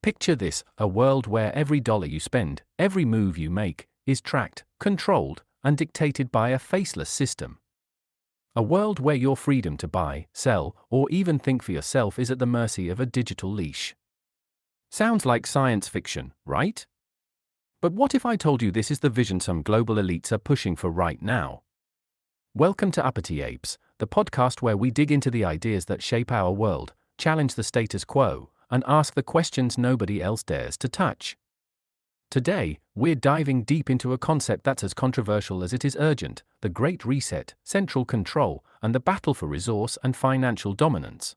Picture this, a world where every dollar you spend, every move you make, is tracked, controlled, and dictated by a faceless system. A world where your freedom to buy, sell, or even think for yourself is at the mercy of a digital leash. Sounds like science fiction, right? But what if I told you this is the vision some global elites are pushing for right now? Welcome to Uppity Apes, the podcast where we dig into the ideas that shape our world, challenge the status quo, and ask the questions nobody else dares to touch. Today, we're diving deep into a concept that's as controversial as it is urgent: the Great Reset, central control, and the battle for resource and financial dominance.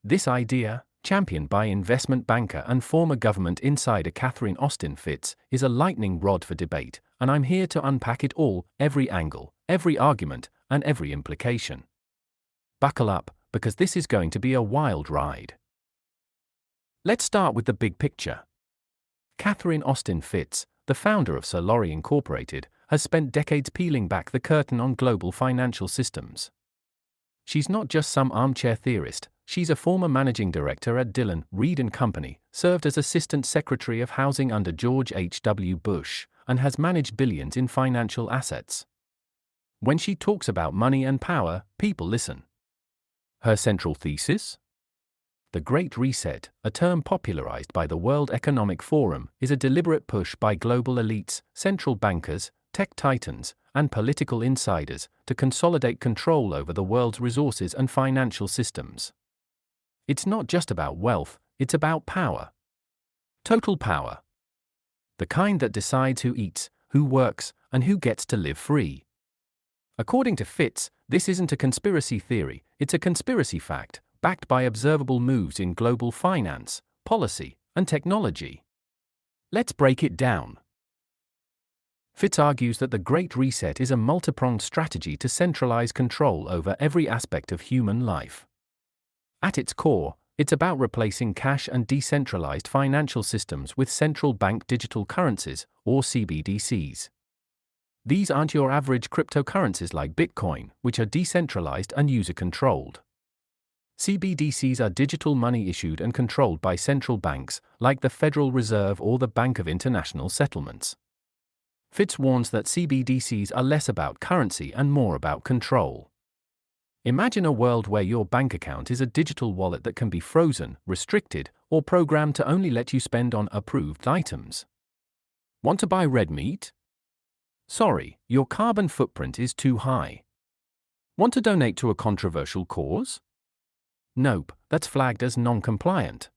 This idea, championed by investment banker and former government insider Catherine Austin Fitts, is a lightning rod for debate, and I'm here to unpack it all, every angle, every argument, and every implication. Buckle up, because this is going to be a wild ride. Let's start with the big picture. Catherine Austin Fitts, the founder of Solori Incorporated, has spent decades peeling back the curtain on global financial systems. She's not just some armchair theorist, she's a former managing director at Dillon, Read & Company, served as Assistant Secretary of Housing under George H.W. Bush, and has managed billions in financial assets. When she talks about money and power, people listen. Her central thesis? The Great Reset, a term popularized by the World Economic Forum, is a deliberate push by global elites, central bankers, tech titans, and political insiders to consolidate control over the world's resources and financial systems. It's not just about wealth, it's about power. Total power. The kind that decides who eats, who works, and who gets to live free. According to Fitts, this isn't a conspiracy theory, it's a conspiracy fact, backed by observable moves in global finance, policy, and technology. Let's break it down. Fitts argues that the Great Reset is a multi-pronged strategy to centralize control over every aspect of human life. At its core, it's about replacing cash and decentralized financial systems with central bank digital currencies, or CBDCs. These aren't your average cryptocurrencies like Bitcoin, which are decentralized and user-controlled. CBDCs are digital money issued and controlled by central banks, like the Federal Reserve or the Bank of International Settlements. Fitts warns that CBDCs are less about currency and more about control. Imagine a world where your bank account is a digital wallet that can be frozen, restricted, or programmed to only let you spend on approved items. Want to buy red meat? Sorry, your carbon footprint is too high. Want to donate to a controversial cause? Nope, that's flagged as non-compliant.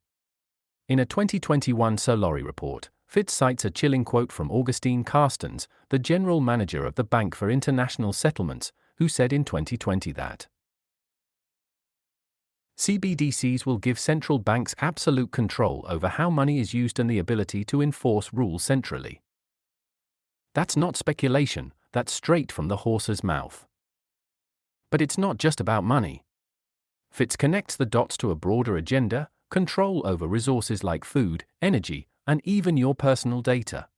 In a 2021 Solori report, Fitts cites a chilling quote from Augustine Carstens, the general manager of the Bank for International Settlements, who said in 2020 that CBDCs will give central banks absolute control over how money is used and the ability to enforce rules centrally. That's not speculation, that's straight from the horse's mouth. But it's not just about money. Fitts connects the dots to a broader agenda: control over resources like food, energy, and even your personal data.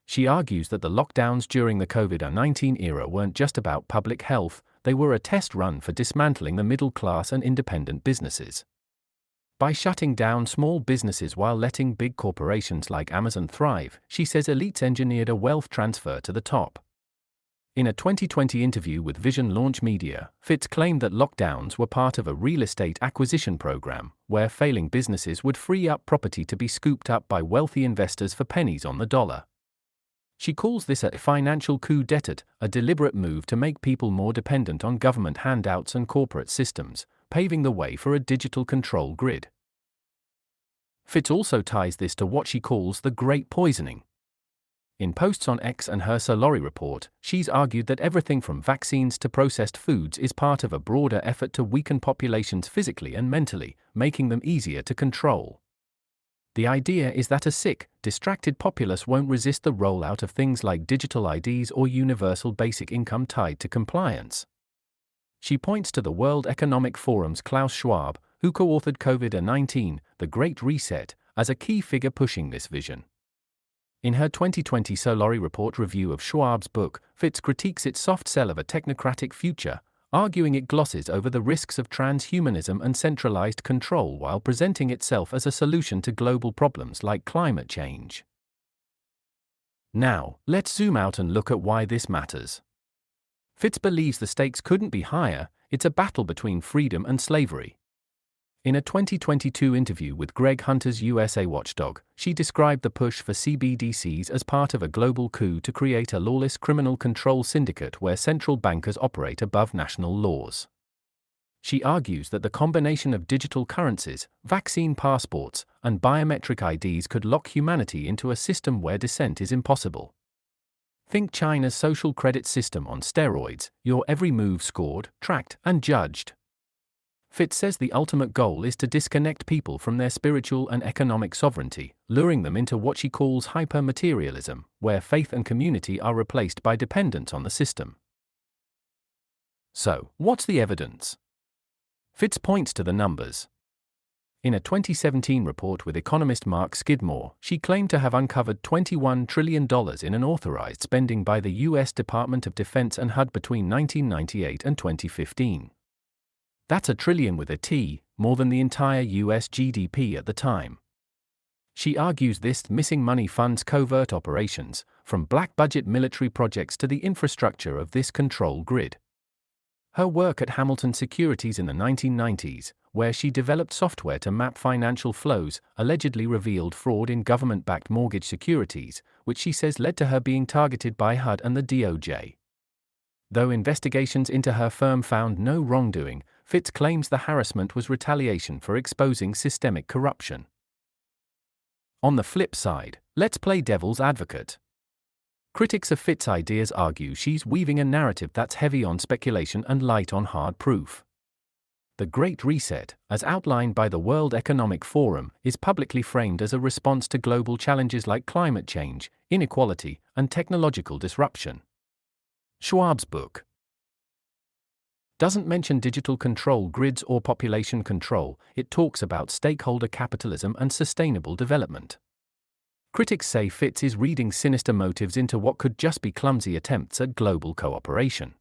She argues that the lockdowns during the COVID-19 era weren't just about public health, they were a test run for dismantling the middle class and independent businesses. By shutting down small businesses while letting big corporations like Amazon thrive, she says elites engineered a wealth transfer to the top. In a 2020 interview with Vision Launch Media, Fitts claimed that lockdowns were part of a real estate acquisition program, where failing businesses would free up property to be scooped up by wealthy investors for pennies on the dollar. She calls this a financial coup d'etat, a deliberate move to make people more dependent on government handouts and corporate systems, paving the way for a digital control grid. Fitts also ties this to what she calls the Great Poisoning. In posts on X and her Solori report, she's argued that everything from vaccines to processed foods is part of a broader effort to weaken populations physically and mentally, making them easier to control. The idea is that a sick, distracted populace won't resist the rollout of things like digital IDs or universal basic income tied to compliance. She points to the World Economic Forum's Klaus Schwab, who co-authored COVID-19, The Great Reset, as a key figure pushing this vision. In her 2020 Solori report review of Schwab's book, Fitts critiques its soft sell of a technocratic future, arguing it glosses over the risks of transhumanism and centralized control while presenting itself as a solution to global problems like climate change. Now, let's zoom out and look at why this matters. Fitz believes the stakes couldn't be higher. It's a battle between freedom and slavery. In a 2022 interview with Greg Hunter's USA Watchdog, she described the push for CBDCs as part of a global coup to create a lawless criminal control syndicate where central bankers operate above national laws. She argues that the combination of digital currencies, vaccine passports, and biometric IDs could lock humanity into a system where dissent is impossible. Think China's social credit system on steroids, your every move scored, tracked, and judged. Fitz says the ultimate goal is to disconnect people from their spiritual and economic sovereignty, luring them into what she calls hyper-materialism, where faith and community are replaced by dependence on the system. So, what's the evidence? Fitz points to the numbers. In a 2017 report with economist Mark Skidmore, she claimed to have uncovered $21 trillion in unauthorized spending by the U.S. Department of Defense and HUD between 1998 and 2015. That's $1 trillion with a T, more than the entire US GDP at the time. She argues this missing money funds covert operations, from black budget military projects to the infrastructure of this control grid. Her work at Hamilton Securities in the 1990s, where she developed software to map financial flows, allegedly revealed fraud in government-backed mortgage securities, which she says led to her being targeted by HUD and the DOJ. Though investigations into her firm found no wrongdoing, Fitz claims the harassment was retaliation for exposing systemic corruption. On the flip side, let's play devil's advocate. Critics of Fitz's ideas argue she's weaving a narrative that's heavy on speculation and light on hard proof. The Great Reset, as outlined by the World Economic Forum, is publicly framed as a response to global challenges like climate change, inequality, and technological disruption. Schwab's book doesn't mention digital control grids or population control. It talks about stakeholder capitalism and sustainable development. Critics say Fitz is reading sinister motives into what could just be clumsy attempts at global cooperation.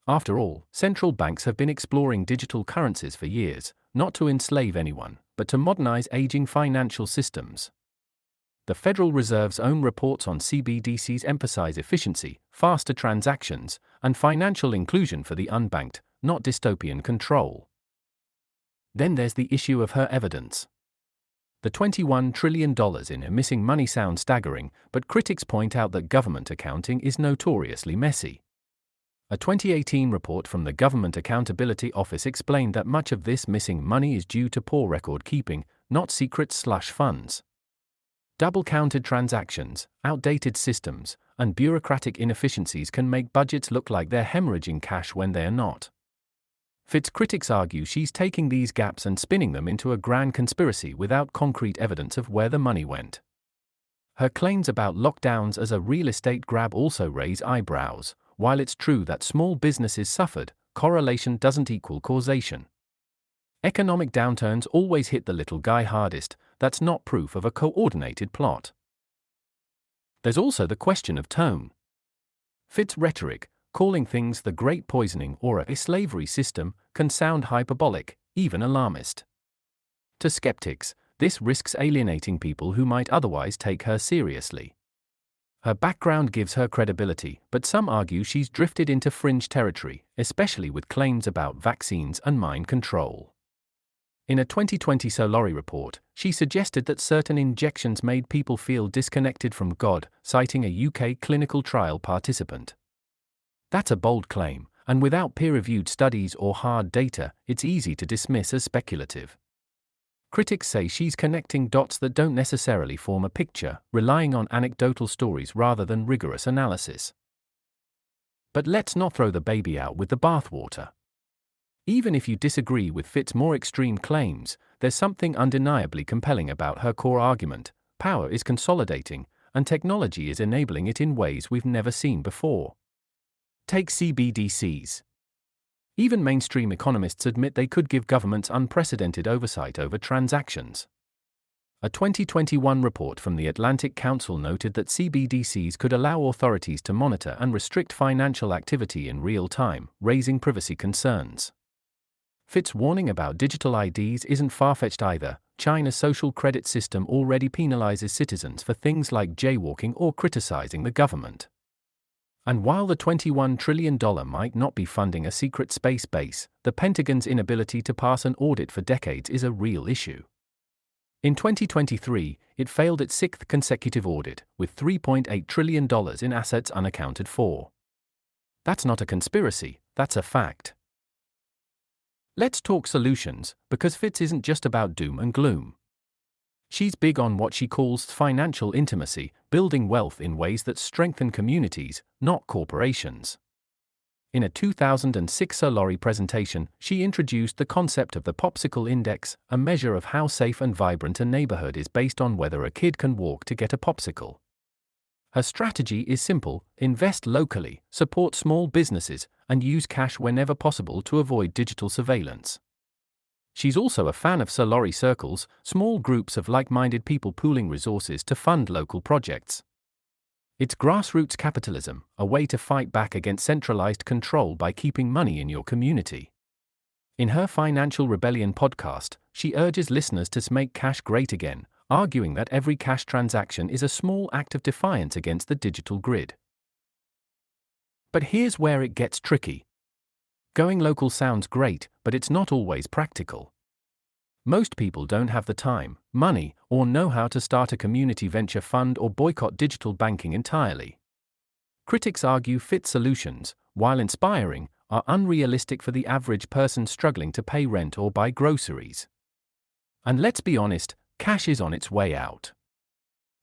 After all, central banks have been exploring digital currencies for years, not to enslave anyone, but to modernize aging financial systems. The Federal Reserve's own reports on CBDCs emphasize efficiency, faster transactions, and financial inclusion for the unbanked, not dystopian control. Then there's the issue of her evidence. The $21 trillion in her missing money sounds staggering, but critics point out that government accounting is notoriously messy. A 2018 report from the Government Accountability Office explained that much of this missing money is due to poor record keeping, not secret slush funds. Double-counted transactions, outdated systems, and bureaucratic inefficiencies can make budgets look like they're hemorrhaging cash when they're not. Fitz critics argue she's taking these gaps and spinning them into a grand conspiracy without concrete evidence of where the money went. Her claims about lockdowns as a real estate grab also raise eyebrows. While it's true that small businesses suffered, correlation doesn't equal causation. Economic downturns always hit the little guy hardest. That's not proof of a coordinated plot. There's also the question of tone. Fitz's rhetoric, calling things the Great Poisoning or a slavery system, can sound hyperbolic, even alarmist. To skeptics, this risks alienating people who might otherwise take her seriously. Her background gives her credibility, but some argue she's drifted into fringe territory, especially with claims about vaccines and mind control. In a 2020 Solari report, she suggested that certain injections made people feel disconnected from God, citing a UK clinical trial participant. That's a bold claim, and without peer-reviewed studies or hard data, it's easy to dismiss as speculative. Critics say she's connecting dots that don't necessarily form a picture, relying on anecdotal stories rather than rigorous analysis. But let's not throw the baby out with the bathwater. Even if you disagree with Fitz's more extreme claims, there's something undeniably compelling about her core argument: power is consolidating, and technology is enabling it in ways we've never seen before. Take CBDCs. Even mainstream economists admit they could give governments unprecedented oversight over transactions. A 2021 report from the Atlantic Council noted that CBDCs could allow authorities to monitor and restrict financial activity in real time, raising privacy concerns. Fit's warning about digital IDs isn't far-fetched either. China's social credit system already penalizes citizens for things like jaywalking or criticizing the government. And while the $21 trillion might not be funding a secret space base, the Pentagon's inability to pass an audit for decades is a real issue. In 2023, it failed its sixth consecutive audit, with $3.8 trillion in assets unaccounted for. That's not a conspiracy, that's a fact. Let's talk solutions, because Fitz isn't just about doom and gloom. She's big on what she calls financial intimacy, building wealth in ways that strengthen communities, not corporations. In a 2006 Solari presentation, she introduced the concept of the Popsicle Index, a measure of how safe and vibrant a neighborhood is based on whether a kid can walk to get a popsicle. Her strategy is simple: invest locally, support small businesses, and use cash whenever possible to avoid digital surveillance. She's also a fan of Solari circles, small groups of like-minded people pooling resources to fund local projects. It's grassroots capitalism, a way to fight back against centralized control by keeping money in your community. In her Financial Rebellion podcast, she urges listeners to make cash great again, arguing that every cash transaction is a small act of defiance against the digital grid. But here's where it gets tricky. Going local sounds great, but it's not always practical. Most people don't have the time, money, or know-how to start a community venture fund or boycott digital banking entirely. Critics argue Fit solutions, while inspiring, are unrealistic for the average person struggling to pay rent or buy groceries. And let's be honest, cash is on its way out.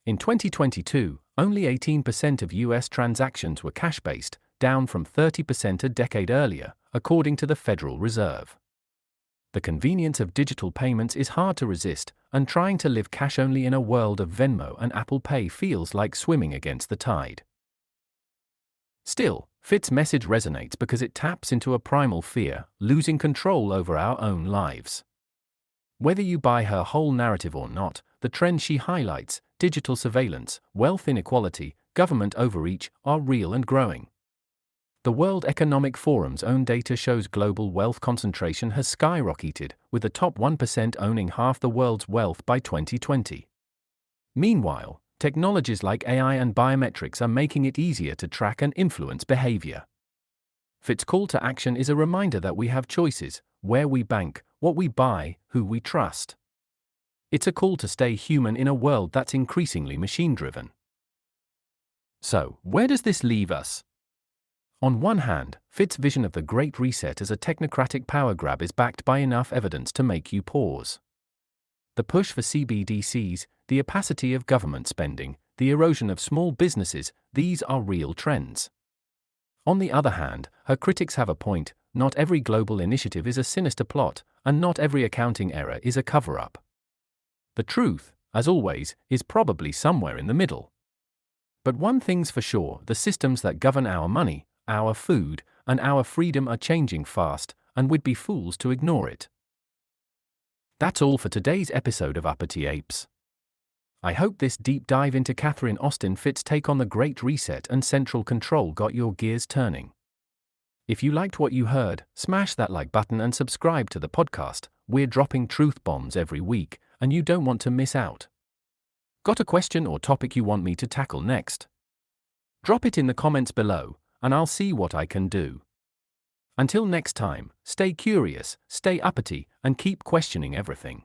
In 2022, only 18% of US transactions were cash-based, down from 30% a decade earlier, according to the Federal Reserve. The convenience of digital payments is hard to resist, and trying to live cash-only in a world of Venmo and Apple Pay feels like swimming against the tide. Still, Fit's message resonates because it taps into a primal fear: losing control over our own lives. Whether you buy her whole narrative or not, the trends she highlights, digital surveillance, wealth inequality, government overreach, are real and growing. The World Economic Forum's own data shows global wealth concentration has skyrocketed, with the top 1% owning half the world's wealth by 2020. Meanwhile, technologies like AI and biometrics are making it easier to track and influence behavior. Fit's call to action is a reminder that we have choices: where we bank, what we buy, who we trust. It's a call to stay human in a world that's increasingly machine-driven. So, where does this leave us? On one hand, Fit's vision of the Great Reset as a technocratic power grab is backed by enough evidence to make you pause. The push for CBDCs, the opacity of government spending, the erosion of small businesses, these are real trends. On the other hand, her critics have a point: not every global initiative is a sinister plot, and not every accounting error is a cover-up. The truth, as always, is probably somewhere in the middle. But one thing's for sure: the systems that govern our money, our food, and our freedom are changing fast, and we'd be fools to ignore it. That's all for today's episode of Uppity Apes. I hope this deep dive into Catherine Austin Fit's take on the Great Reset and central control got your gears turning. If you liked what you heard, smash that like button and subscribe to the podcast. We're dropping truth bombs every week, and you don't want to miss out. Got a question or topic you want me to tackle next? Drop it in the comments below, and I'll see what I can do. Until next time, stay curious, stay uppity, and keep questioning everything.